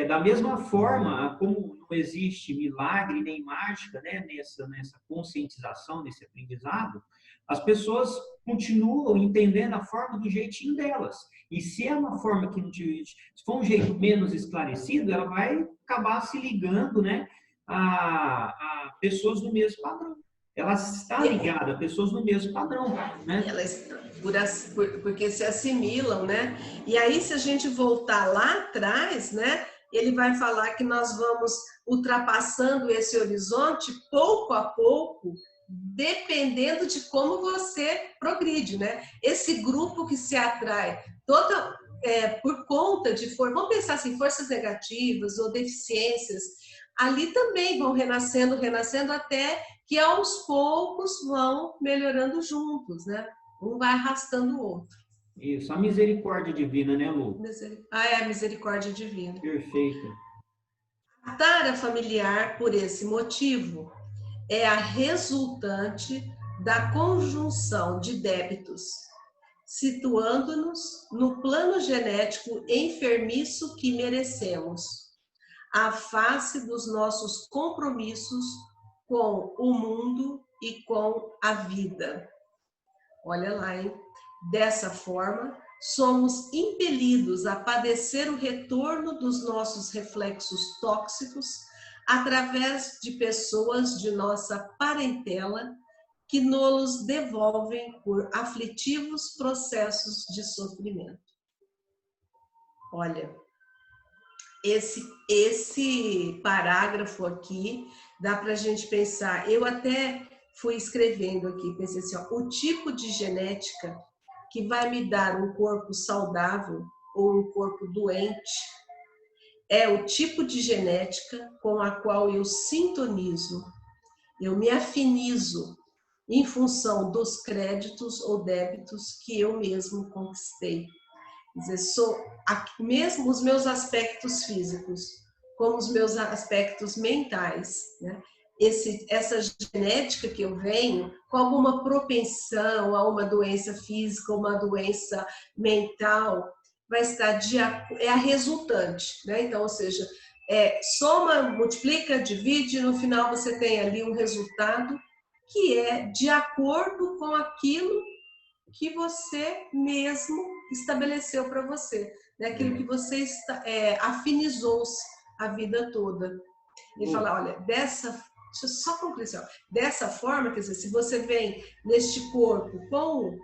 da mesma forma, como não existe milagre nem mágica, né, nessa conscientização, nesse aprendizado, as pessoas continuam entendendo a forma do jeitinho delas. E se é uma forma que se for um jeito menos esclarecido, ela vai acabar se ligando, né, a pessoas do mesmo padrão. Ela está ligada a pessoas no mesmo padrão, né? Porque se assimilam, né? E aí, se a gente voltar lá atrás, né? Ele vai falar que nós vamos ultrapassando esse horizonte pouco a pouco, dependendo de como você progride, né? Esse grupo que se atrai por conta de, vamos pensar assim, forças negativas ou deficiências, ali também vão renascendo até que aos poucos vão melhorando juntos, né? Um vai arrastando o outro. Isso, a misericórdia divina, né, Lu? É a misericórdia divina. Perfeito. A tara familiar, por esse motivo, é a resultante da conjunção de débitos, situando-nos no plano genético enfermiço que merecemos, à face dos nossos compromissos com o mundo e com a vida. Olha lá, hein? Dessa forma, somos impelidos a padecer o retorno dos nossos reflexos tóxicos através de pessoas de nossa parentela que nos devolvem por aflitivos processos de sofrimento. Olha, esse parágrafo aqui dá para a gente pensar. Eu até fui escrevendo aqui, pensei assim, ó, o tipo de genética que vai me dar um corpo saudável ou um corpo doente é o tipo de genética com a qual eu sintonizo, eu me afinizo em função dos créditos ou débitos que eu mesmo conquistei. Quer dizer, mesmo os meus aspectos físicos, como os meus aspectos mentais, né? Essa genética que eu venho, com alguma propensão a uma doença física, uma doença mental, vai estar é a resultante, né? Então, ou seja, soma, multiplica, divide, no final você tem ali um resultado que é de acordo com aquilo que você mesmo estabeleceu para você, né? Aquilo que você afinizou-se a vida toda. E falar, olha, deixa eu só concluir assim, ó, dessa forma, quer dizer, se você vem neste corpo com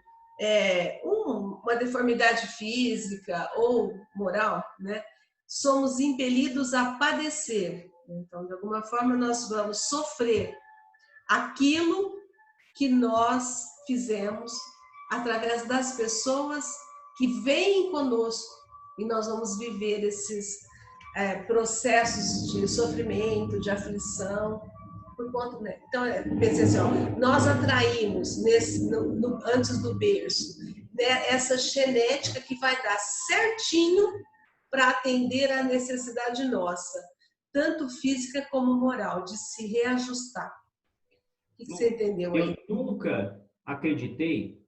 uma deformidade física ou moral, né? Somos impelidos a padecer. Então, de alguma forma, nós vamos sofrer aquilo que nós fizemos através das pessoas que vêm conosco e nós vamos viver esses processos de sofrimento, de aflição, por conta, né? Então, pensei assim, ó, nós atraímos antes do berço, né, essa genética que vai dar certinho para atender a necessidade nossa, tanto física como moral, de se reajustar. O que você entendeu aí? Eu nunca acreditei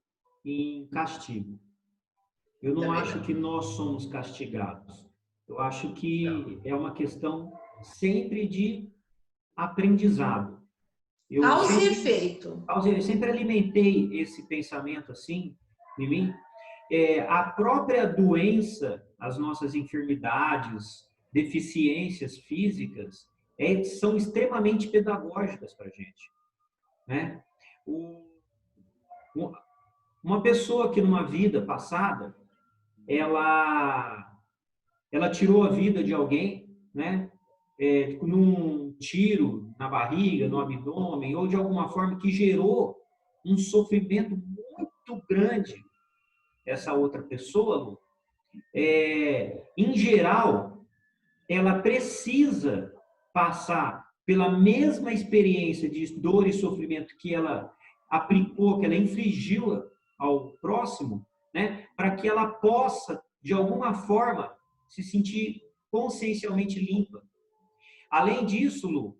em castigo. Eu não acho que nós somos castigados. Eu acho que é uma questão sempre de aprendizado. Causa e efeito. Eu sempre alimentei esse pensamento assim em mim. A própria doença, as nossas enfermidades, deficiências físicas, são extremamente pedagógicas para a gente, né? Uma pessoa que numa vida passada, ela tirou a vida de alguém, né? Num tiro na barriga, no abdômen, ou de alguma forma que gerou um sofrimento muito grande essa outra pessoa, Lu, em geral, ela precisa passar pela mesma experiência de dor e sofrimento que ela aplicou, que ela infligiu ao próximo, né, para que ela possa, de alguma forma, se sentir consciencialmente limpa. Além disso, Lu,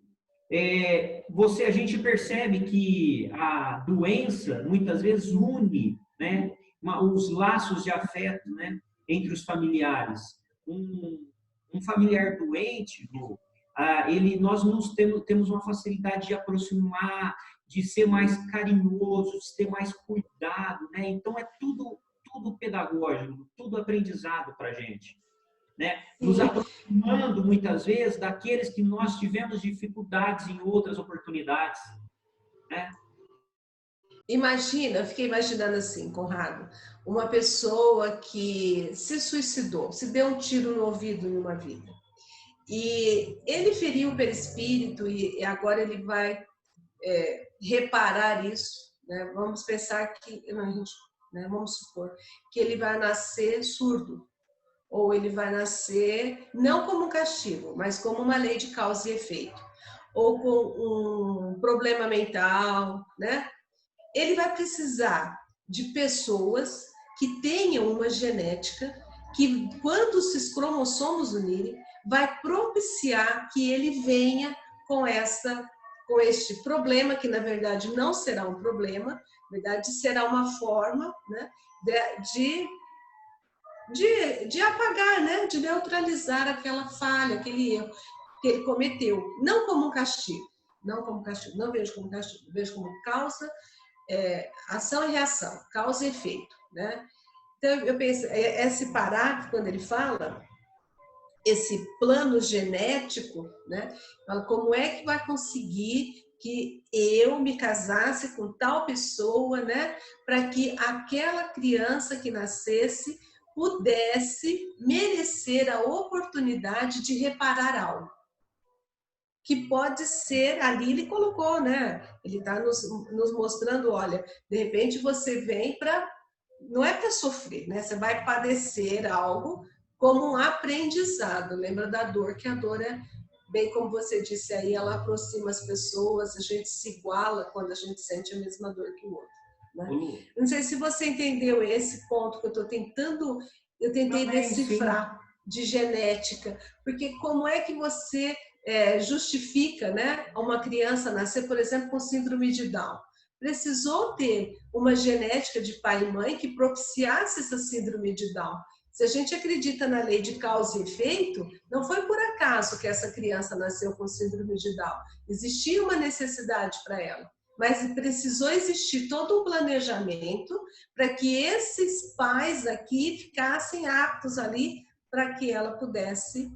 a gente percebe que a doença muitas vezes une, né, os laços de afeto, né, entre os familiares. Um familiar doente, Lu, nós temos uma facilidade de aproximar, de ser mais carinhoso, de ter mais cuidado, né? Então é tudo pedagógico, tudo aprendizado para a gente, né? Nos aproximando muitas vezes daqueles que nós tivemos dificuldades em outras oportunidades, né? Imagina, eu fiquei imaginando assim, Conrado, uma pessoa que se suicidou, se deu um tiro no ouvido em uma vida. E ele feriu o perispírito e agora ele vai reparar isso, né? Vamos pensar que, né, vamos supor, que ele vai nascer surdo, ou ele vai nascer não como um castigo, mas como uma lei de causa e efeito, ou com um problema mental, né? Ele vai precisar de pessoas que tenham uma genética que, quando os cromossomos unirem, vai propiciar que ele venha com este problema, que na verdade não será um problema, na verdade será uma forma, né, de apagar, né, de neutralizar aquela falha, aquele erro que ele cometeu, não como um castigo, não vejo como castigo, vejo como causa, ação e reação, causa e efeito. né? Então, eu penso, esse parágrafo, quando ele fala, esse plano genético, né? Fala, como é que vai conseguir que eu me casasse com tal pessoa, né? Para que aquela criança que nascesse pudesse merecer a oportunidade de reparar algo. Que pode ser, ali ele colocou, né? Ele está nos mostrando, olha, de repente você vem para, não é para sofrer, né? Você vai padecer algo como um aprendizado. Lembra da dor, que a dor é, bem como você disse aí, ela aproxima as pessoas, a gente se iguala quando a gente sente a mesma dor que o outro. Né? Não sei se você entendeu esse ponto que eu estou tentando, eu tentei decifrar de genética, porque como é que você justifica, né, uma criança nascer, por exemplo, com síndrome de Down? Precisou ter uma genética de pai e mãe que propiciasse essa síndrome de Down. Se a gente acredita na lei de causa e efeito, não foi por acaso que essa criança nasceu com síndrome de Down. Existia uma necessidade para ela, mas precisou existir todo um planejamento para que esses pais aqui ficassem aptos ali para que ela pudesse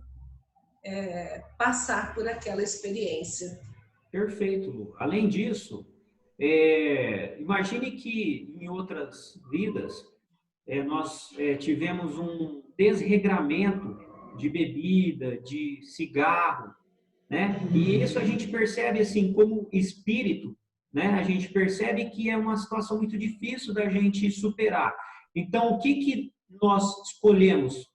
passar por aquela experiência. Perfeito, Lu. Além disso, imagine que em outras vidas nós tivemos um desregramento de bebida, de cigarro, né? E isso a gente percebe assim como espírito, né? A gente percebe que é uma situação muito difícil da gente superar. Então, o que que nós escolhemos?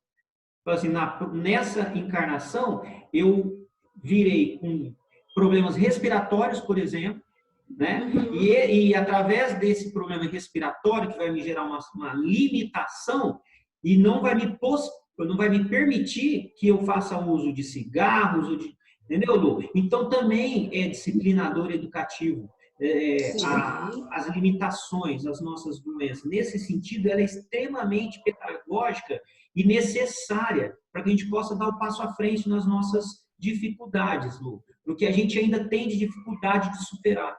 Assim, nessa encarnação, eu virei com problemas respiratórios, por exemplo, né? E através desse problema respiratório, que vai me gerar uma limitação e não vai me permitir que eu faça uso de cigarros, entendeu, Lu? Então, também é disciplinador educativo. As limitações, as nossas doenças. Nesse sentido, ela é extremamente pedagógica e necessária para que a gente possa dar o passo à frente nas nossas dificuldades, Lu, no que a gente ainda tem de dificuldade de superar.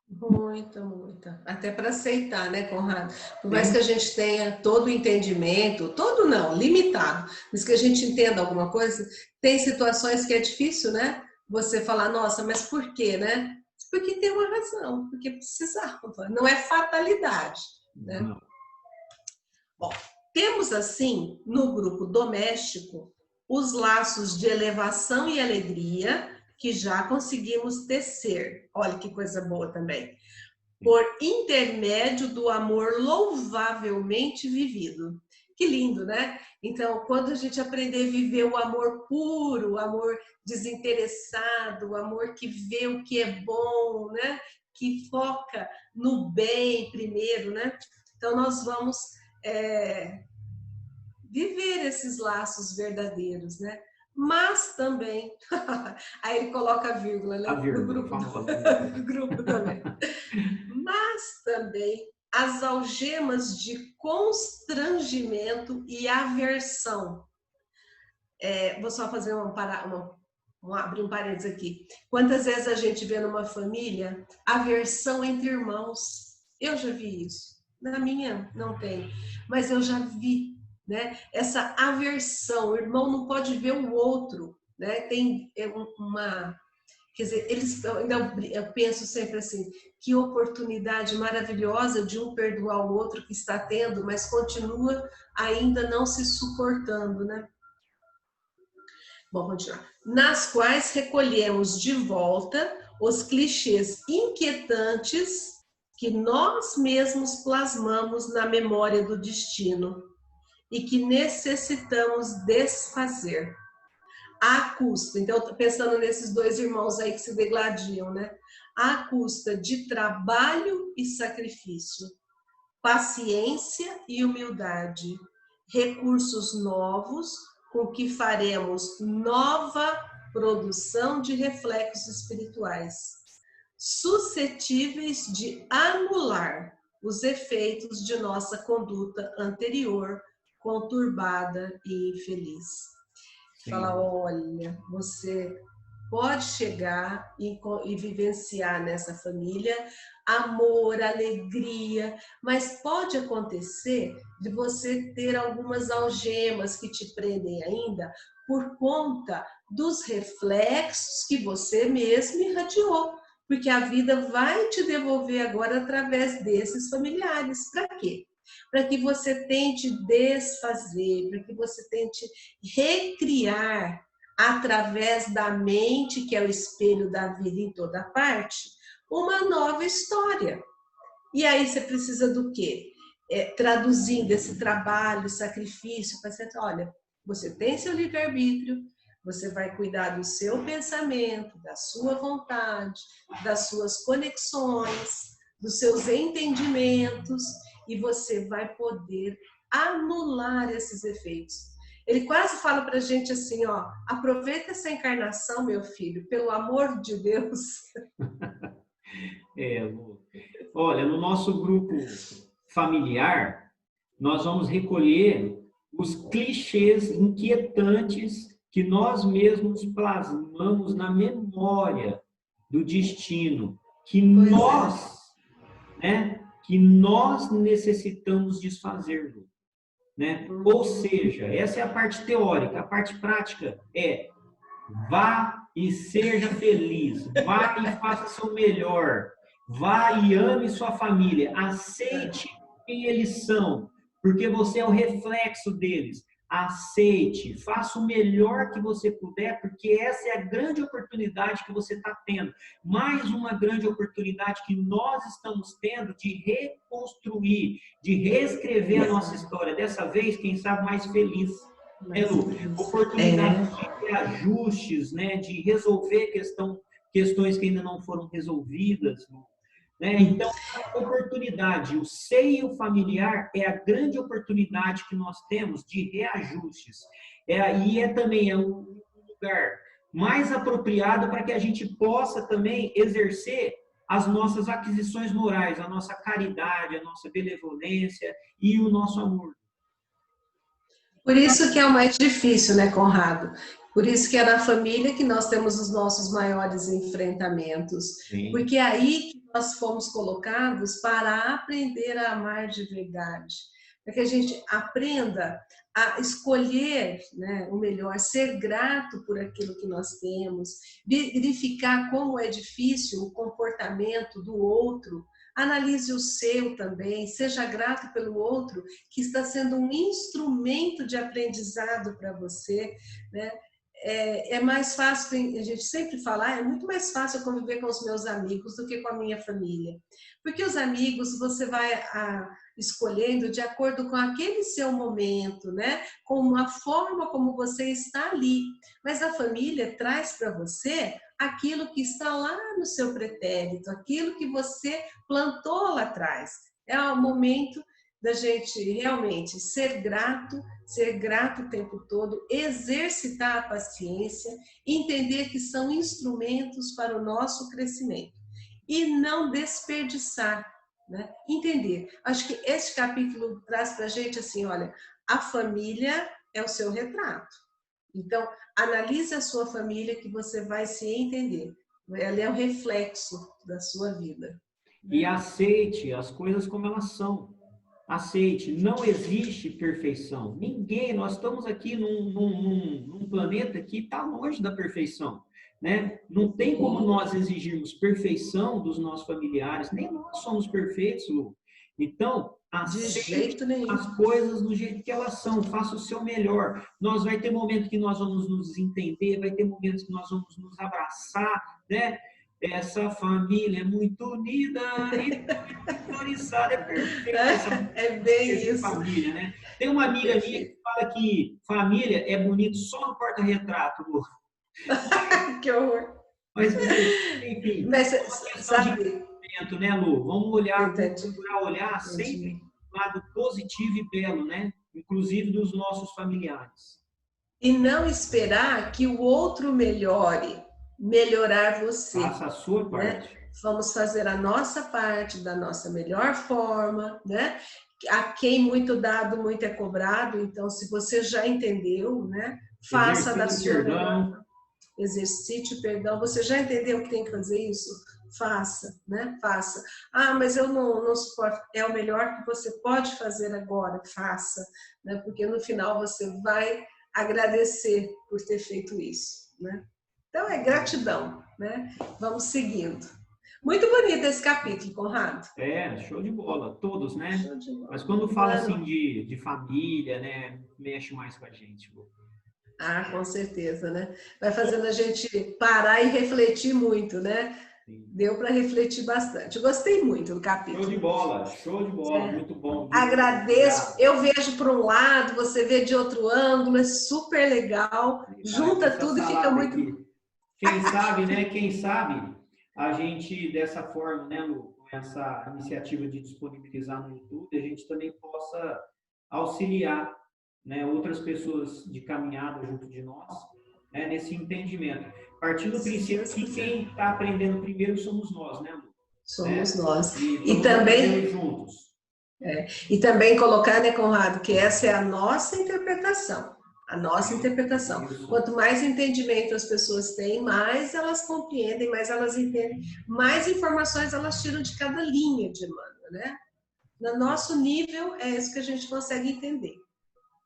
Muita. Até para aceitar, né, Conrado? Por mais que a gente tenha todo o entendimento, todo não, limitado, mas que a gente entenda alguma coisa, tem situações que é difícil, né? Você falar, nossa, mas por quê, né? Porque tem uma razão, porque precisava, não é fatalidade, né? Não. Bom, temos assim, no grupo doméstico, os laços de elevação e alegria que já conseguimos tecer. Olha que coisa boa também. Por intermédio do amor louvavelmente vivido. Que lindo, né? Então, quando a gente aprender a viver o amor puro, o amor desinteressado, o amor que vê o que é bom, né? Que foca no bem primeiro, né? Então, nós vamos viver esses laços verdadeiros, né? Mas também, aí ele coloca a vírgula, né? A vírgula, Do grupo também. Mas também as algemas de constrangimento e aversão. Vou só fazer abrir um parênteses aqui. Quantas vezes a gente vê numa família aversão entre irmãos? Eu já vi isso. Na minha não tem, mas eu já vi, né? Essa aversão, o irmão não pode ver o outro, né? Tem uma, quer dizer, eu penso sempre assim, que oportunidade maravilhosa de um perdoar o outro que está tendo, mas continua ainda não se suportando, né? Vamos continuar. Nas quais recolhemos de volta os clichês inquietantes que nós mesmos plasmamos na memória do destino e que necessitamos desfazer. À custa, então, pensando nesses dois irmãos aí que se degladiam, né? À custa de trabalho e sacrifício, paciência e humildade, recursos novos com que faremos nova produção de reflexos espirituais, suscetíveis de anular os efeitos de nossa conduta anterior, conturbada e infeliz. Fala, olha, você pode chegar e vivenciar nessa família amor, alegria, mas pode acontecer de você ter algumas algemas que te prendem ainda por conta dos reflexos que você mesmo irradiou, porque a vida vai te devolver agora através desses familiares. Para quê? Para que você tente desfazer, para que você tente recriar através da mente, que é o espelho da vida em toda parte, uma nova história. E aí você precisa do quê? Traduzindo esse trabalho, sacrifício, para você, olha, você tem seu livre-arbítrio, você vai cuidar do seu pensamento, da sua vontade, das suas conexões, dos seus entendimentos, e você vai poder anular esses efeitos. Ele quase fala para a gente assim, ó, aproveita essa encarnação, meu filho, pelo amor de Deus. Olha, no nosso grupo familiar, nós vamos recolher os clichês inquietantes que nós mesmos plasmamos na memória do destino, que que nós necessitamos desfazer, né? Ou seja, essa é a parte teórica. A parte prática é: vá e seja feliz, vá e faça seu melhor, vá e ame sua família, aceite quem eles são, porque você é o reflexo deles. Aceite, faça o melhor que você puder, porque essa é a grande oportunidade que você está tendo. Mais uma grande oportunidade que nós estamos tendo de reconstruir, de reescrever a nossa história. Dessa vez, quem sabe, mais feliz. Oportunidade de ter ajustes, né, de resolver questões que ainda não foram resolvidas, né? Então, a oportunidade, o seio familiar é a grande oportunidade que nós temos de reajustes. E também é um lugar mais apropriado para que a gente possa também exercer as nossas aquisições morais, a nossa caridade, a nossa benevolência e o nosso amor. Por isso que é o mais difícil, né, Conrado? Por isso que é na família que nós temos os nossos maiores enfrentamentos. Sim. Porque é aí que nós fomos colocados para aprender a amar de verdade. Para que a gente aprenda a escolher, né, o melhor, ser grato por aquilo que nós temos, verificar como é difícil o comportamento do outro. Analise o seu também, seja grato pelo outro, que está sendo um instrumento de aprendizado para você, né? É mais fácil, a gente sempre fala, é muito mais fácil conviver com os meus amigos do que com a minha família. Porque os amigos você vai escolhendo de acordo com aquele seu momento, né? Com a forma como você está ali. Mas a família traz para você aquilo que está lá no seu pretérito, aquilo que você plantou lá atrás. É o momento da gente realmente ser grato o tempo todo, exercitar a paciência, entender que são instrumentos para o nosso crescimento e não desperdiçar, né? Entender. Acho que esse capítulo traz para a gente assim, olha, a família é o seu retrato. Então, analise a sua família que você vai se entender. Ela é o reflexo da sua vida. E aceite as coisas como elas são. Aceite, não existe perfeição. Ninguém, nós estamos aqui num planeta que está longe da perfeição, né? Não tem como nós exigirmos perfeição dos nossos familiares, nem nós somos perfeitos, Lu. Então, aceite as coisas do jeito que elas são, faça o seu melhor. Nós vai ter momentos que nós vamos nos entender, vai ter momentos que nós vamos nos abraçar, né? Essa família é muito unida e sintonizada, é perfeita. É bem isso. Família, né? Tem uma amiga minha que fala que família é bonito só no porta-retrato, Lu. Que horror. Mas, enfim, mas sabe, né, Lu? Vamos olhar, procurar olhar sempre do lado positivo e belo, né? Inclusive dos nossos familiares. E não esperar que o outro melhorar você. Faça a sua parte. Né? Vamos fazer a nossa parte da nossa melhor forma, né? A quem muito dado, muito é cobrado. Então, se você já entendeu, né? Faça da sua melhor. exercite o perdão. Você já entendeu que tem que fazer isso? Faça, né? Faça. Ah, mas eu não suporto. É o melhor que você pode fazer agora, faça, né? Porque no final você vai agradecer por ter feito isso, né? Então é gratidão, né? Vamos seguindo. Muito bonito esse capítulo, Conrado. Show de bola, todos, né? Show de bola. Mas quando fala assim de família, né, mexe mais com a gente. Ah, com certeza, né? Vai fazendo a gente parar e refletir muito, né? Sim. Deu para refletir bastante. Eu gostei muito do capítulo. Show de bola, muito bom. Agradeço. Eu vejo por um lado, você vê de outro ângulo, é super legal. Junta tudo e fica muito. Aqui. Quem sabe, né? Quem sabe a gente, dessa forma, né, Lu, com essa iniciativa de disponibilizar no YouTube, a gente também possa auxiliar, né, outras pessoas de caminhada junto de nós, né, nesse entendimento. Partindo do princípio que quem está aprendendo primeiro somos nós, né, Lu? Somos nós. E também juntos. E também colocar, né, Conrado, que essa é a nossa interpretação. A nossa interpretação. Quanto mais entendimento as pessoas têm, mais elas compreendem, mais elas entendem, mais informações elas tiram de cada linha de Emmanuel, né? No nosso nível, é isso que a gente consegue entender,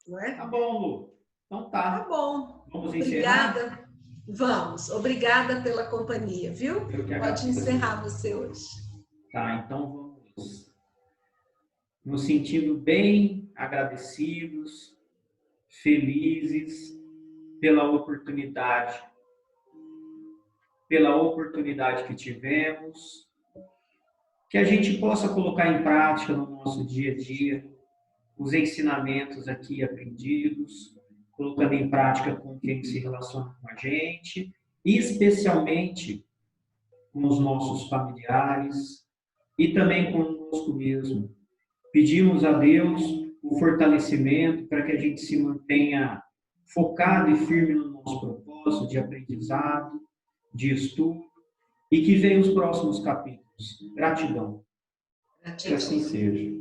não é? Tá bom, Lu. Então tá. Tá bom. Vamos Obrigada. encerrar? Vamos. Obrigada pela companhia, viu? Pode encerrar você hoje. Tá, então vamos nos sentindo bem agradecidos, felizes pela oportunidade que tivemos, que a gente possa colocar em prática no nosso dia a dia os ensinamentos aqui aprendidos, colocando em prática com quem se relaciona com a gente, e especialmente com os nossos familiares e também conosco mesmo. Pedimos a Deus o fortalecimento para que a gente se mantenha focado e firme no nosso propósito de aprendizado, de estudo, e que venham os próximos capítulos. Gratidão. Que assim seja.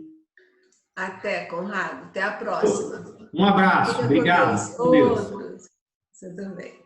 Até, Conrado. Até a próxima. Um abraço. Obrigado. Com Deus. Outros. Você também.